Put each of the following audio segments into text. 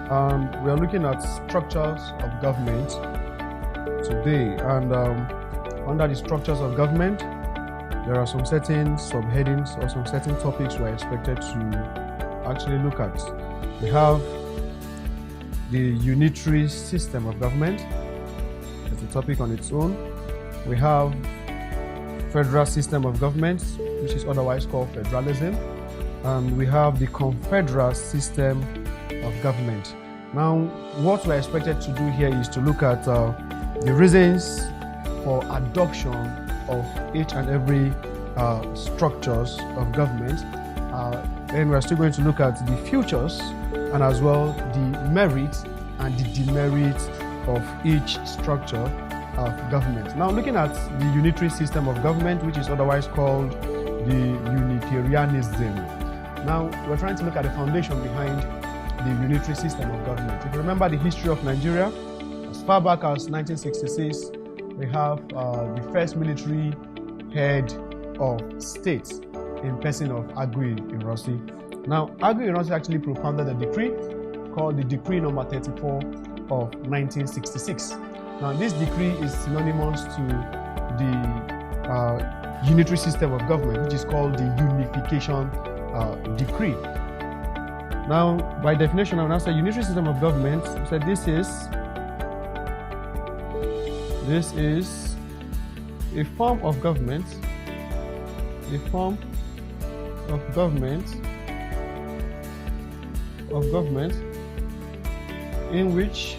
We are looking at structures of government today, and under the structures of government, there are some certain subheadings or some certain topics we are expected to actually look at. We have the unitary system of government. It's a topic on its own. We have federal system of government, which is otherwise called federalism. And we have the confederal system of government. Now, what we're expected to do here is to look at the reasons for adoption of each and every structures of government. Then we're still going to look at the futures and as well the merits and the demerits of each structure of government. Now, looking at the unitary system of government, which is otherwise called the Unitarianism. Now, we're trying to look at the foundation behind the unitary system of government. If you remember the history of Nigeria, as far back as 1966, we have the first military head of state in person of Agui Ironsi. Now, Agui Ironsi actually propounded a decree called the Decree number 34 of 1966. Now, this decree is synonymous to the unitary system of government, which is called the Unification Decree. Now, by definition, I will now say unitary system of government. So this is a form of government, in which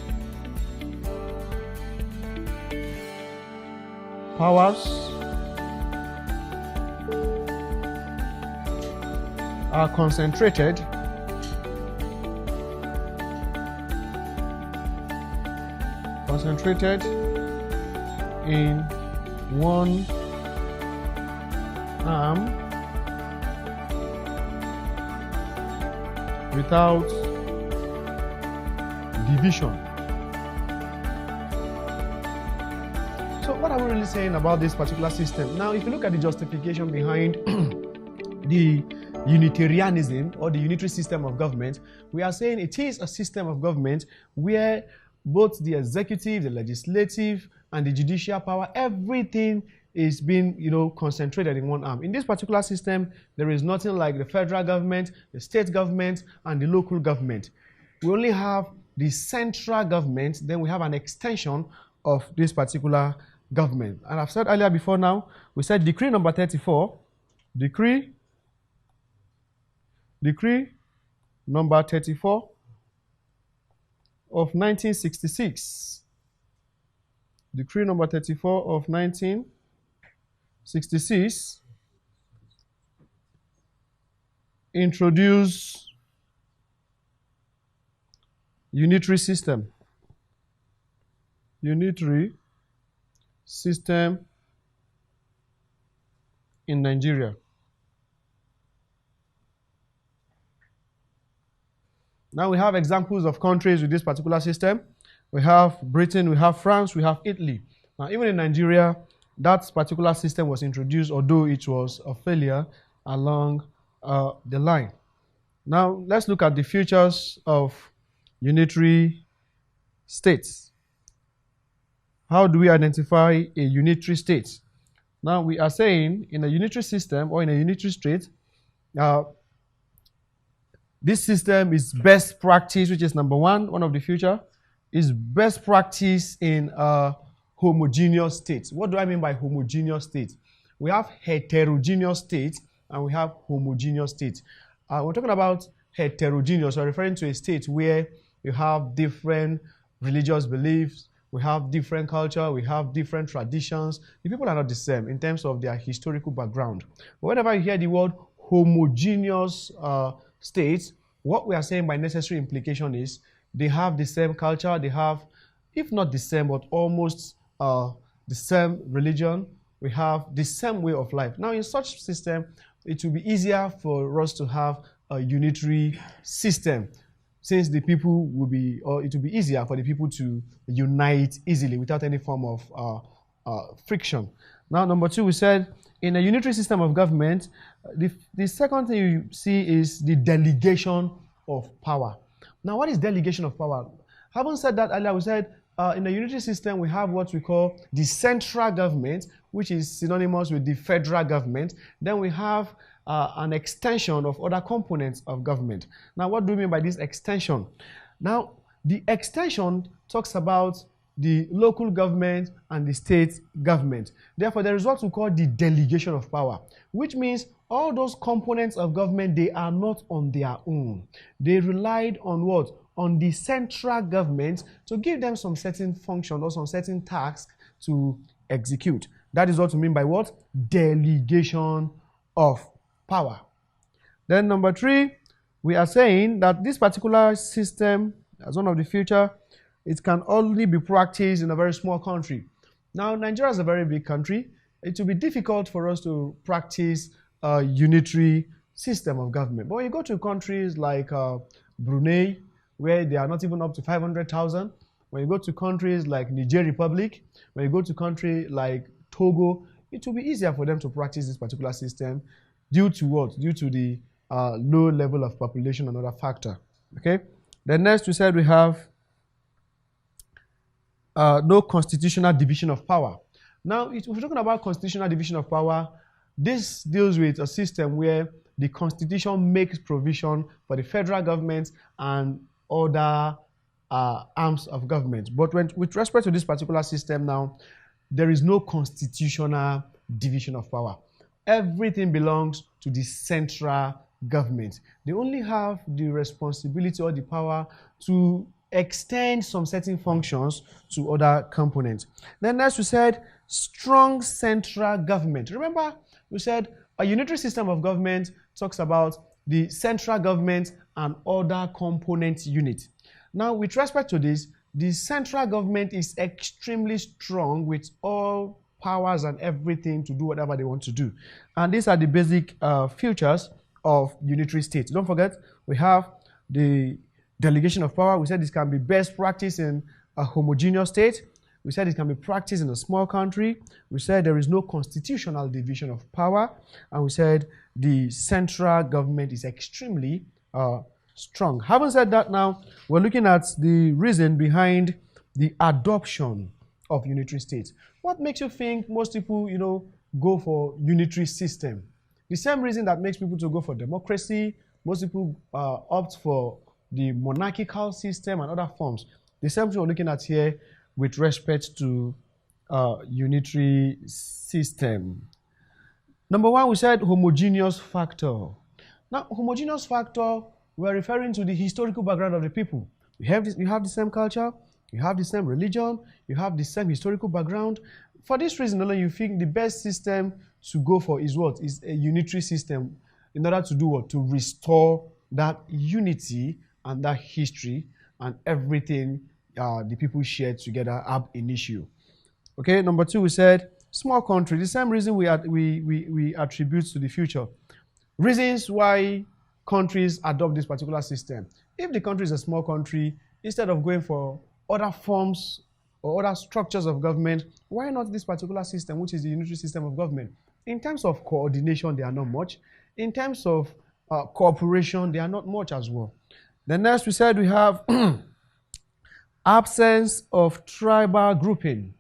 powers are concentrated in one arm without division. So what are we really saying about this particular system? Now, if you look at the justification behind the Unitarianism or the unitary system of government, we are saying it is a system of government where both the executive, the legislative, and the judicial power, everything is being, concentrated in one arm. In this particular system, there is nothing like the federal government, the state government, and the local government. We only have the central government, then we have an extension of this particular government. And I've said earlier before now, we said decree number 34, decree number 34 of 1966. Decree number 34 of 1966 introduced unitary system in Nigeria. Now we have examples of countries with this particular system. We have Britain, we have France, we have Italy. Now, even in Nigeria, that particular system was introduced, although it was a failure along the line. Now, let's look at the features of unitary states. How do we identify a unitary state? Now, we are saying in a unitary system or in a unitary state, this system is best practice, which is number one of the feature, is best practice in a homogeneous state. What do I mean by homogeneous state? We have heterogeneous states and we have homogeneous states. We're talking about heterogeneous, we're referring to a state where you have different religious beliefs, we have different culture, we have different traditions. The people are not the same in terms of their historical background. But whenever you hear the word homogeneous states, what we are saying by necessary implication is they have the same culture, they have, if not the same, but almost the same religion, we have the same way of life. Now, in such system, it will be easier for us to have a unitary system, since the people will be, or it will be easier for the people to unite easily without any form of friction. Now, number two, we said in a unitary system of government, the second thing you see is the delegation of power. Now, what is delegation of power? Having said that earlier, we said in the unitary system, we have what we call the central government, which is synonymous with the federal government. Then we have an extension of other components of government. Now, what do we mean by this extension? Now, the extension talks about the local government and the state government. Therefore, there is what we call the delegation of power, which means all those components of government, they are not on their own. They relied on what? On the central government to give them some certain function or some certain task to execute. That is what we mean by what? Delegation of power. Then number 3, we are saying that this particular system, as one of the future, it can only be practiced in a very small country. Now, Nigeria is a very big country. It will be difficult for us to practice a unitary system of government. But when you go to countries like Brunei, where they are not even up to 500,000, when you go to countries like Niger Republic, when you go to countries like Togo, it will be easier for them to practice this particular system due to what? Due to the low level of population, another factor. Okay. Then next we said we have no constitutional division of power. Now, if we're talking about constitutional division of power, this deals with a system where the constitution makes provision for the federal government and other arms of government. But with respect to this particular system now, there is no constitutional division of power. Everything belongs to the central government. They only have the responsibility or the power to extend some certain functions to other components. Then next we said strong central government. Remember, we said a unitary system of government talks about the central government and other component units. Now, with respect to this, the central government is extremely strong with all powers and everything to do whatever they want to do. And these are the basic features of unitary states. Don't forget, we have the delegation of power. We said this can be best practiced in a homogeneous state. We said it can be practiced in a small country. We said there is no constitutional division of power. And we said the central government is extremely strong. Having said that, now we're looking at the reason behind the adoption of unitary states. What makes you think most people, go for unitary system? The same reason that makes people to go for democracy. Most people opt for the monarchical system and other forms. The same thing we're looking at here with respect to unitary system. Number 1, we said homogeneous factor. Now, homogeneous factor, we're referring to the historical background of the people. You have the same culture, you have the same religion, you have the same historical background. For this reason alone, you think the best system to go for is what? Is a unitary system in order to do what? To restore that unity and that history and everything the people shared together ab initio. Okay, number 2, we said small country. The same reason we attribute to the future. Reasons why countries adopt this particular system. If the country is a small country, instead of going for other forms or other structures of government, why not this particular system, which is the unitary system of government? In terms of coordination, they are not much. In terms of cooperation, they are not much as well. Then next we said we have absence of tribal grouping.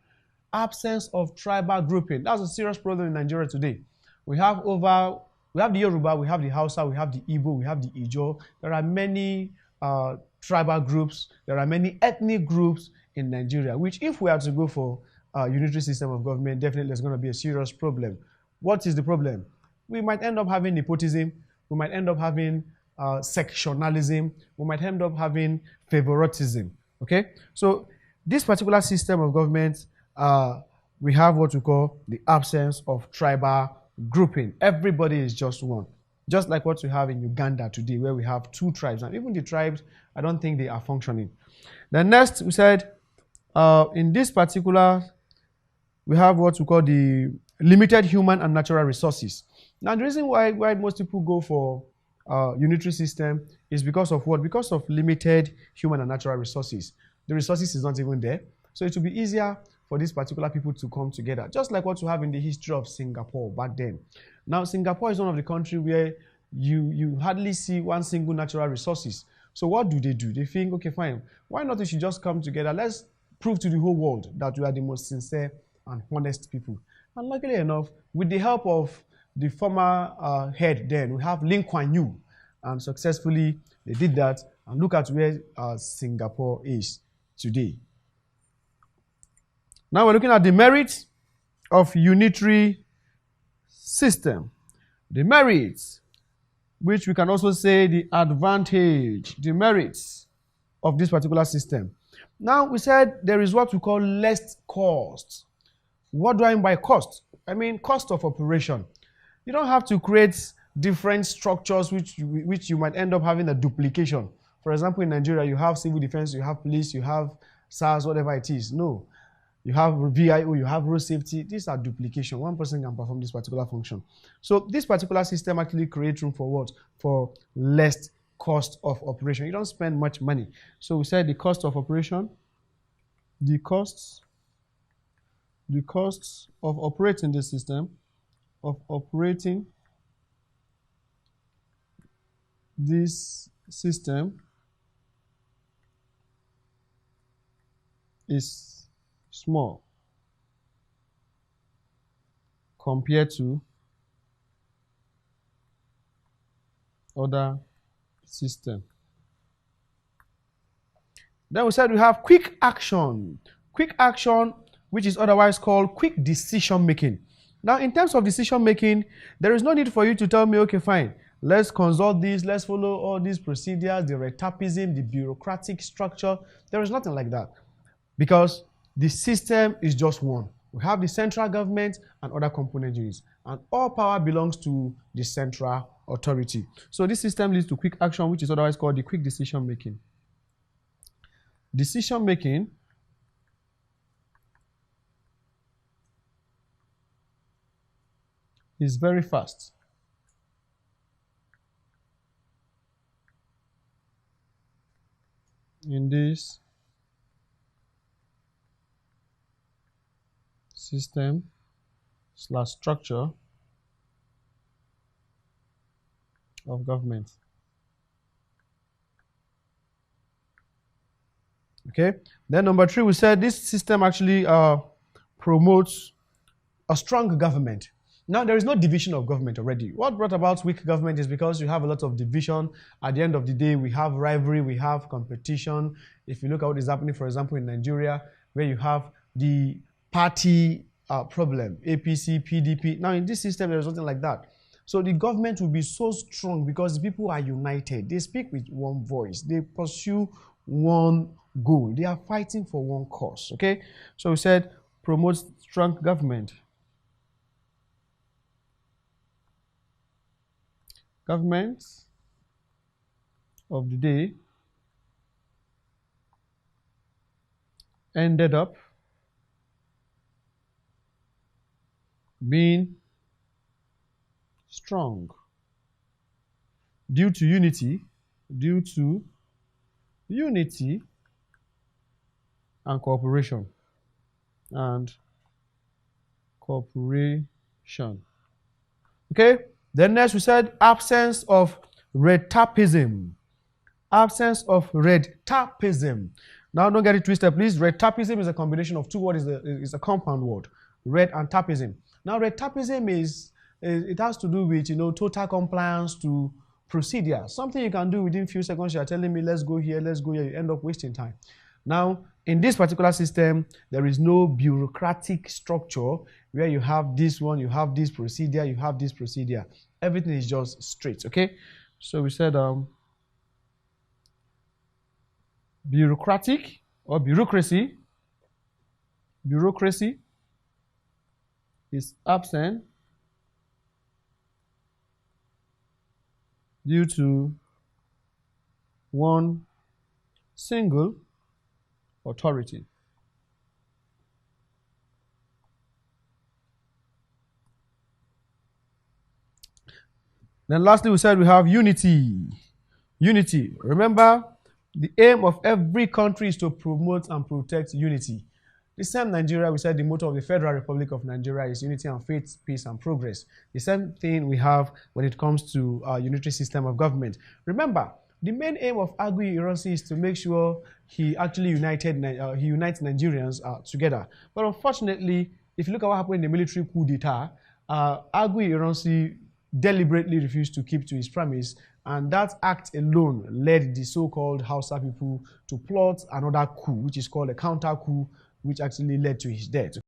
Absence of tribal grouping. That's a serious problem in Nigeria today. We have the Yoruba, we have the Hausa, we have the Igbo, we have the Ijo. There are many tribal groups, there are many ethnic groups in Nigeria, which if we are to go for a unitary system of government, definitely there's going to be a serious problem. What is the problem? We might end up having nepotism, we might end up having sectionalism, we might end up having favoritism. Okay? So this particular system of government, we have what we call the absence of tribal grouping. Everybody is just one. Just like what we have in Uganda today, where we have 2 tribes. And even the tribes, I don't think they are functioning. Then next, we said, in this particular, we have what we call the limited human and natural resources. Now, the reason why most people go for unitary system is because of what? Because of limited human and natural resources. The resources is not even there. So it will be easier for these particular people to come together. Just like what you have in the history of Singapore back then. Now, Singapore is one of the countries where you hardly see one single natural resources. So what do? They think, okay, fine, why not we should just come together? Let's prove to the whole world that we are the most sincere and honest people. And luckily enough, with the help of the former head then, we have Lee Kuan Yew, and successfully they did that, and look at where Singapore is today. Now we're looking at the merits of unitary system. The merits, which we can also say the advantage, the merits of this particular system. Now we said there is what we call less cost. What do I mean by cost? I mean cost of operation. You don't have to create different structures which you might end up having a duplication. For example, in Nigeria, you have civil defense, you have police, you have SARS, whatever it is. No. You have VIO, you have road safety. These are duplication. One person can perform this particular function. So this particular system actually creates room for what? For less cost of operation. You don't spend much money. So we said the cost of operation, the costs of operating the system, of operating this system is small compared to other system. Then we said we have quick action. Quick action, which is otherwise called quick decision making. Now, in terms of decision making, there is no need for you to tell me, okay, fine, let's consult this, let's follow all these procedures, the retapism, the bureaucratic structure. There is nothing like that, because the system is just one. We have the central government and other component units, and all power belongs to the central authority. So this system leads to quick action, which is otherwise called the quick decision making. Decision making is very fast. In this system / structure of government. Okay. Then number 3, we said this system actually promotes a strong government. Now, there is no division of government already. What brought about weak government is because you have a lot of division. At the end of the day, we have rivalry, we have competition. If you look at what is happening, for example, in Nigeria, where you have the party problem, APC, PDP. Now, in this system, there is nothing like that. So the government will be so strong because the people are united. They speak with one voice. They pursue one goal. They are fighting for one cause. Okay? So we said promotes strong government. Governments of the day ended up being strong due to unity and cooperation. Okay? Then next we said absence of retapism. Absence of retapism. Now don't get it twisted, please. Retapism is a combination of two words. It's a compound word. Red and tapism. Now retapism it has to do with total compliance to procedure. Something you can do within a few seconds. You are telling me let's go here, let's go here. You end up wasting time. Now in this particular system, there is no bureaucratic structure where you have this one, you have this procedure, you have this procedure. Everything is just straight, okay? So we said bureaucratic or bureaucracy is absent due to one single authority. Then lastly, we said we have unity. Unity. Remember, the aim of every country is to promote and protect unity. The same Nigeria, we said the motto of the Federal Republic of Nigeria is unity and faith, peace and progress. The same thing we have when it comes to our unitary system of government. Remember, the main aim of Agui Ironsi is to make sure he actually unites Nigerians together. But unfortunately, if you look at what happened in the military coup d'etat, Agui Ironsi deliberately refused to keep to his promise, and that act alone led the so-called Hausa people to plot another coup, which is called a counter coup, which actually led to his death.